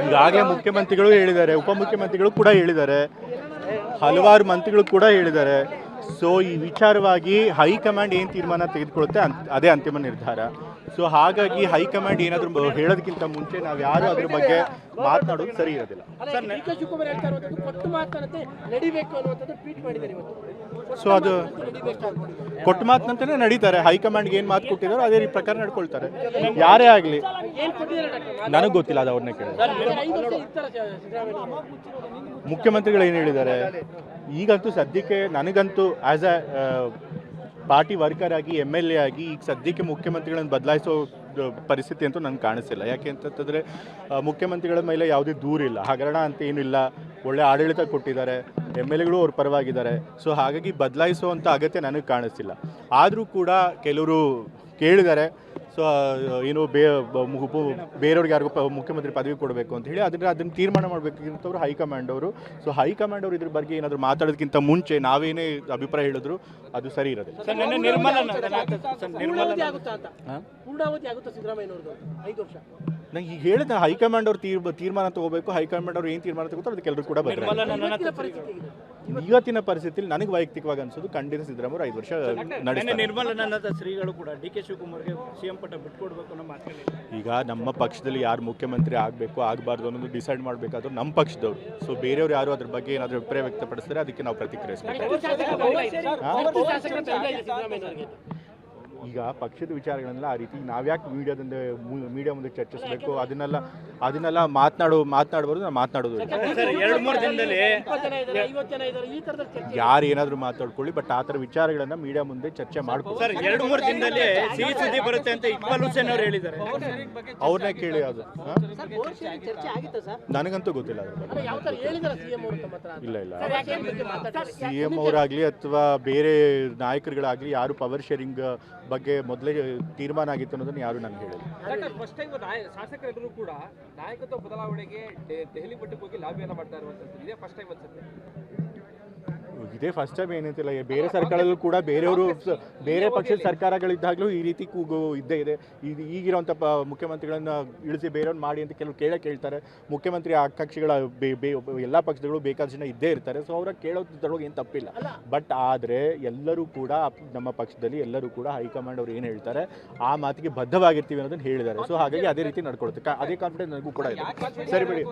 ಈಗಾಗಲೇ ಮುಖ್ಯಮಂತ್ರಿಗಳು ಹೇಳಿದ್ದಾರೆ, ಉಪಮುಖ್ಯಮಂತ್ರಿಗಳು ಕೂಡ ಹೇಳಿದ್ದಾರೆ, ಹಲವಾರು ಮಂತ್ರಿಗಳು ಕೂಡ ಹೇಳಿದ್ದಾರೆ. ಸೊ ಈ ವಿಚಾರವಾಗಿ ಹೈಕಮಾಂಡ್ ಏನು ತೀರ್ಮಾನ ತೆಗೆದುಕೊಳ್ಳುತ್ತೆ ಅದೇ ಅಂತಿಮ ನಿರ್ಧಾರ. ಸೊ ಹಾಗಾಗಿ ಹೈಕಮಾಂಡ್ ಏನಾದರೂ ಹೇಳೋದಕ್ಕಿಂತ ಮುಂಚೆ ನಾವು ಯಾರು ಅದ್ರ ಬಗ್ಗೆ ಮಾತನಾಡೋದು ಸರಿ ಇರೋದಿಲ್ಲ. ಸೊ ಅದು ಕೊಟ್ಟ ಮಾತಿನಂತಲೇ ನಡೀತಾರೆ. ಹೈಕಮಾಂಡ್ಗೆ ಏನು ಮಾತು ಕೊಟ್ಟಿದ್ದಾರೋ ಅದೇ ಪ್ರಕಾರ ನಡ್ಕೊಳ್ತಾರೆ, ಯಾರೇ ಆಗಲಿ. ನನಗೆ ಗೊತ್ತಿಲ್ಲ, ಅದು ಅವ್ರನ್ನೇ ಕೇಳಿ. ಮುಖ್ಯಮಂತ್ರಿಗಳು ಏನು ಹೇಳಿದ್ದಾರೆ ಈಗಂತೂ ಸದ್ಯಕ್ಕೆ ನನಗಂತೂ ಆ್ಯಸ್ ಎ ಪಾರ್ಟಿ ವರ್ಕರ್ ಆಗಿ MLA ಆಗಿ ಈಗ ಸದ್ಯಕ್ಕೆ ಮುಖ್ಯಮಂತ್ರಿಗಳನ್ನು ಬದಲಾಯಿಸೋ ಪರಿಸ್ಥಿತಿ ಅಂತೂ ನನಗೆ ಕಾಣಿಸಿಲ್ಲ. ಯಾಕೆ ಅಂತಂತಂದರೆ ಮುಖ್ಯಮಂತ್ರಿಗಳ ಮೇಲೆ ಯಾವುದೇ ದೂರಿಲ್ಲ, ಹಗರಣ ಅಂತ ಏನಿಲ್ಲ, ಒಳ್ಳೆ ಆಡಳಿತ ಕೊಟ್ಟಿದ್ದಾರೆ, MLAಗಳು ಅವ್ರ ಪರವಾಗಿದ್ದಾರೆ. ಸೊ ಹಾಗಾಗಿ ಬದಲಾಯಿಸುವಂಥ ಅಗತ್ಯ ನನಗೆ ಕಾಣಿಸ್ತಿಲ್ಲ. ಆದರೂ ಕೂಡ ಕೆಲವರು ಕೇಳಿದ್ದಾರೆ, ಸೊ ಏನು ಬೇರೆಯವ್ರಿಗೆ ಯಾರಿಗೂ ಮುಖ್ಯಮಂತ್ರಿ ಪದವಿ ಕೊಡಬೇಕು ಅಂತ ಹೇಳಿ ಅದನ್ನು ತೀರ್ಮಾನ ಮಾಡಬೇಕಿಂತವ್ರು ಹೈಕಮಾಂಡ್ ಅವರು. ಸೊ ಹೈಕಮಾಂಡ್ ಅವರು ಇದ್ರ ಬಗ್ಗೆ ಏನಾದರೂ ಮಾತಾಡೋದಕ್ಕಿಂತ ಮುಂಚೆ ನಾವೇನೇ ಅಭಿಪ್ರಾಯ ಹೇಳಿದ್ರು ಅದು ಸರಿ ಇರೋದು. ನಂಗೆ ಈಗ ಹೇಳಿದ ಹೈಕಮಾಂಡ್ ಅವ್ರು ತೀರ್ಮಾನ ತಗೋಬೇಕು. ಹೈಕಮಾಂಡ್ ಅವ್ರು ಏನು ತೀರ್ಮಾನ ತಗೋತಾರೆ ಅದಕ್ಕೆ ಎಲ್ಲರೂ ಕೂಡ ಬರ್ತಾರೆ. ಇವತ್ತಿನ ಪರಿಸ್ಥಿತಿಯಲ್ಲಿ ನನಗೆ ವೈಯಕ್ತಿಕವಾಗಿ ಅನ್ಸೋದು ಖಂಡಿತ ಸಿದ್ದರಾಮಯ್ಯ 5 ವರ್ಷ ನಡೆಸ್ತಾರೆ. ನಿರ್ಮಲಾನಂದ ಶ್ರೀಗಳು ಕೂಡ DK ಶಿವಕುಮಾರ್ಗೆ CM ಪಟ್ಟ ಬಿಟ್ಕೊಡ್ಬೇಕು ಅನ್ನೋ ಮಾತು. ಈಗ ನಮ್ಮ ಪಕ್ಷದಲ್ಲಿ ಯಾರು ಮುಖ್ಯಮಂತ್ರಿ ಆಗಬೇಕು ಆಗಬಾರ್ದು ಅನ್ನೋದು ಡಿಸೈಡ್ ಮಾಡಬೇಕಾದ್ರು ನಮ್ಮ ಪಕ್ಷದವರು. ಸೊ ಬೇರೆಯವ್ರು ಯಾರು ಅದ್ರ ಬಗ್ಗೆ ಏನಾದರೂ ಅಭಿಪ್ರಾಯ ವ್ಯಕ್ತಪಡಿಸಿದ್ರೆ ಅದಕ್ಕೆ ನಾವು ಪ್ರತಿಕ್ರಿಯಿಸಬೇಕು. ಈಗ ಪಕ್ಷದ ವಿಚಾರಗಳನ್ನೆಲ್ಲ ಆ ರೀತಿ ನಾವ್ಯಾಕೆ ಮೀಡಿಯಾ ಮುಂದೆ ಚರ್ಚಿಸಬೇಕು? ಅದನ್ನೆಲ್ಲ ಮಾತನಾಡಬಾರ್ದು. ನಾವು ಮಾತನಾಡೋದು ಯಾರು ಏನಾದರೂ ಮಾತಾಡ್ಕೊಳ್ಳಿ, ಬಟ್ ಆ ಥರ ವಿಚಾರಗಳನ್ನ ಮೀಡಿಯಾ ಮುಂದೆ ಚರ್ಚೆ ಮಾಡ್ಬೋದು. 2-3 ದಿನದಲ್ಲಿ ಸಿಹಿ ಸುದ್ದಿ ಬರುತ್ತೆ ಅಂತ ಇಕ್ಬಾಲ್ ಹುಸೇನ್ ಅವರು ಹೇಳಿದ್ದಾರೆ. ಅವ್ರನ್ನೇ ಕೇಳಿ. ಅದು ನನಗಂತೂ ಗೊತ್ತಿಲ್ಲ ಅದ್ರ ಬಗ್ಗೆ. ಇಲ್ಲ CM ಅವರಾಗಲಿ ಅಥವಾ ಬೇರೆ ನಾಯಕರುಗಳಾಗಲಿ ಯಾರು ಪವರ್ ಶೇರಿಂಗ್ ಬಗ್ಗೆ ಮೊದಲೇ ತೀರ್ಮಾನ ಆಗಿತ್ತು ಅನ್ನೋದನ್ನು ಯಾರು ನನಗೆ ಹೇಳಿಲ್ಲ. ಫಸ್ಟ್ ಟೈಮ್ ಶಾಸಕರೆಲ್ಲರೂ ಕೂಡ ನಾಯಕತ್ವ ಬದಲಾವಣೆಗೆ ದೆಹಲಿ ಮಟ್ಟಕ್ಕೆ ಹೋಗಿ ಲಾಬಿಯನ್ನು ಮಾಡ್ತಾ ಇರುವಂಥದ್ದು ಇದೇ ಫಸ್ಟ್ ಟೈಮ್ ಅನ್ಸುತ್ತೆ. ಇದೇ ಫಸ್ಟ್ ಟೈಮ್ ಏನಂತಿಲ್ಲ, ಬೇರೆ ಸರ್ಕಾರದಲ್ಲೂ ಕೂಡ ಬೇರೆ ಪಕ್ಷದ ಸರ್ಕಾರಗಳಿದ್ದಾಗಲೂ ಈ ರೀತಿ ಕೂಗು ಇದ್ದೇ ಇದೆ. ಈಗಿರೋಂಥ ಮುಖ್ಯಮಂತ್ರಿಗಳನ್ನ ಇಳಿಸಿ ಬೇರೆಯವ್ರು ಮಾಡಿ ಅಂತ ಕೆಲವು ಕೇಳ್ತಾರೆ. ಮುಖ್ಯಮಂತ್ರಿ ಕಕ್ಷಿಗಳ ಎಲ್ಲ ಪಕ್ಷಗಳು ಬೇಕಾದ ಜನ ಇದ್ದೇ ಇರ್ತಾರೆ. ಸೊ ಅವ್ರ ಕೇಳೋದ್ರೊಳಗೆ ಏನು ತಪ್ಪಿಲ್ಲ. ಬಟ್ ಆದರೆ ಎಲ್ಲರೂ ಕೂಡ ನಮ್ಮ ಪಕ್ಷದಲ್ಲಿ ಎಲ್ಲರೂ ಕೂಡ ಹೈಕಮಾಂಡ್ ಅವ್ರು ಏನು ಹೇಳ್ತಾರೆ ಆ ಮಾತಿಗೆ ಬದ್ಧವಾಗಿರ್ತೀವಿ ಅನ್ನೋದನ್ನು ಹೇಳಿದ್ದಾರೆ. ಸೊ ಹಾಗಾಗಿ ಅದೇ ರೀತಿ ನಡ್ಕೊಳುತ್ತೆ. ಅದೇ ಕಾನ್ಫಿಡೆನ್ಸ್ ನನಗೂ ಕೂಡ ಇದೆ. ಸರಿ ಬಿಡಿ,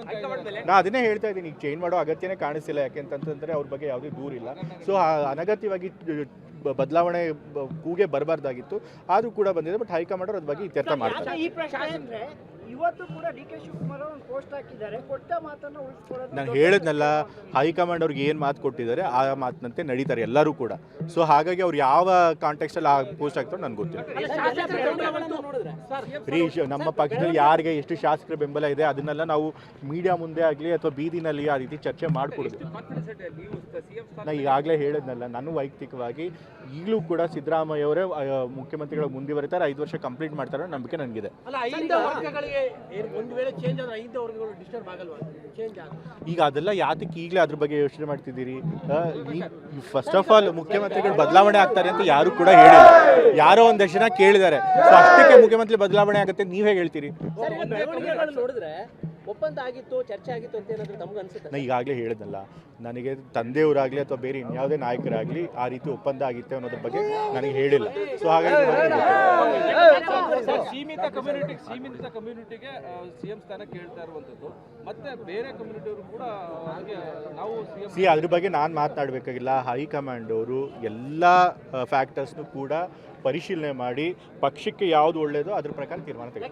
ನಾನು ಅದನ್ನೇ ಹೇಳ್ತಾ ಇದ್ದೀನಿ, ಈಗ ಚೇಂಜ್ ಮಾಡೋ ಅಗತ್ಯನೇ ಕಾಣಿಸ್ತಿಲ್ಲ. ಯಾಕೆಂತಂದರೆ ಅವ್ರ ಬಗ್ಗೆ ಯಾವುದೇ ದೂರಿಲ್ಲ. ಸೊ ಅನಗತ್ಯವಾಗಿ ಬದಲಾವಣೆ ಕೂಗೆ ಬರಬಾರ್ದಾಗಿತ್ತು, ಆದರೂ ಕೂಡ ಬಂದಿದೆ. ಬಟ್ ಹೈಕಮಾಂಡ್ ಅದ್ರ ಬಗ್ಗೆ ಇತ್ಯರ್ಥ ಮಾಡ್ತಾರೆ. ಇವತ್ತು ಕೂಡ DK ಶಿವಕುಮಾರ್ ಒಂದು ಪೋಸ್ಟ್ ಹಾಕಿದ್ದಾರೆ, ಕೊಟ್ಟ ಮಾತನ್ನು ಉಳಿಸ್ಕೊಳ್ಳೋದು. ನಾನು ಹೇಳಿದ್ನಲ್ಲ, ಹೈಕಮಾಂಡ್ ಅವ್ರಿಗೆ ಏನು ಮಾತು ಕೊಟ್ಟಿದ್ದಾರೆ ಆ ಮಾತಿನಂತೆ ನಡೀತಾರೆ ಎಲ್ಲರೂ ಕೂಡ. ಸೊ ಹಾಗಾಗಿ ಅವ್ರು ಯಾವ ಕಾಂಟೆಕ್ಸ್ಟಲ್ಲಿ ಆ ಪೋಸ್ಟ್ ಹಾಕ್ತಾರೋ ನನಗೆ ಗೊತ್ತಿಲ್ಲ. ನಮ್ಮ ಪಕ್ಷದಲ್ಲಿ ಯಾರಿಗೆ ಎಷ್ಟು ಶಾಸಕರ ಬೆಂಬಲ ಇದೆ ಅದನ್ನೆಲ್ಲ ನಾವು ಮೀಡಿಯಾ ಮುಂದೆ ಆಗಲಿ ಅಥವಾ ಬೀದಿನಲ್ಲಿ ಆ ರೀತಿ ಚರ್ಚೆ ಮಾಡಿಕೊಡೋದು. ನಾನು ಈಗಾಗಲೇ ಹೇಳಿದ್ನಲ್ಲ, ನಾನು ವೈಯಕ್ತಿಕವಾಗಿ ಈಗಲೂ ಕೂಡ ಸಿದ್ದರಾಮಯ್ಯ ಅವರೇ ಮುಖ್ಯಮಂತ್ರಿಗಳು ಮುಂದುವರಿತಾರೆ, 5 ವರ್ಷ ಕಂಪ್ಲೀಟ್ ಮಾಡ್ತಾರೆ ಅನ್ನೋ ನಂಬಿಕೆ ನನಗಿದೆ. ಈಗ ಅದೆಲ್ಲ ಯಾತಕ್ಕೆ ಈಗಲೇ ಅದ್ರ ಬಗ್ಗೆ ಯೋಚನೆ ಮಾಡ್ತಿದ್ದೀರಿ? ಫಸ್ಟ್ ಆಫ್ ಆಲ್ ಮುಖ್ಯಮಂತ್ರಿಗಳು ಬದಲಾವಣೆ ಆಗ್ತಾರೆ ಅಂತ ಯಾರು ಕೂಡ ಹೇಳಿಲ್ಲ. ಯಾರೋ ಒಂದಷ್ಟು ಜನ ಕೇಳಿದ್ದಾರೆ. ಸೊ ಅಷ್ಟಕ್ಕೆ ಮುಖ್ಯಮಂತ್ರಿ ಬದಲಾವಣೆ ಆಗುತ್ತೆ ನೀವ್ ಹೇಗೆ ಹೇಳ್ತೀರಿ? ನೋಡಿದ್ರೆ ಒಪ್ಪಂದ ಆಗಿತ್ತು, ಚರ್ಚೆ ಆಗಿತ್ತು ಅಂತ ಏನಾದರೂ ನಮ್ಗೆ ಅನ್ಸುತ್ತೆ? ನಾನು ಈಗಾಗಲೇ ಹೇಳಿದ್ನಲ್ಲ, ನನಗೆ ತಂದೆಯವರಾಗಲಿ ಅಥವಾ ಬೇರೆ ಇನ್ಯಾವುದೇ ನಾಯಕರಾಗಲಿ ಆ ರೀತಿ ಒಪ್ಪಂದ ಆಗಿತ್ತೆ ಅನ್ನೋದ್ರ ಬಗ್ಗೆ ನನಗೆ ಹೇಳಿಲ್ಲ. ಸೊ ಹಾಗಾಗಿ ಸೀಮಿತ ಕಮ್ಯುನಿಟಿಗೆ CM ಸ್ಥಾನ ಕೇಳ್ತಾ ಇರುವಂಥದ್ದು, ಮತ್ತೆ ಬೇರೆ ಕಮ್ಯುನಿಟಿಯವರು ಕೂಡ ನಾವು ಅದ್ರ ಬಗ್ಗೆ ನಾನು ಮಾತನಾಡಬೇಕಾಗಿಲ್ಲ. ಹೈಕಮಾಂಡ್ ಅವರು ಎಲ್ಲ ಫ್ಯಾಕ್ಟರ್ಸ್ನು ಕೂಡ ಪರಿಶೀಲನೆ ಮಾಡಿ ಪಕ್ಷಕ್ಕೆ ಯಾವುದು ಒಳ್ಳೆಯದೋ ಅದ್ರ ಪ್ರಕಾರ ತೀರ್ಮಾನ ತೆಗೆದುಕೊಳ್ಳಿ.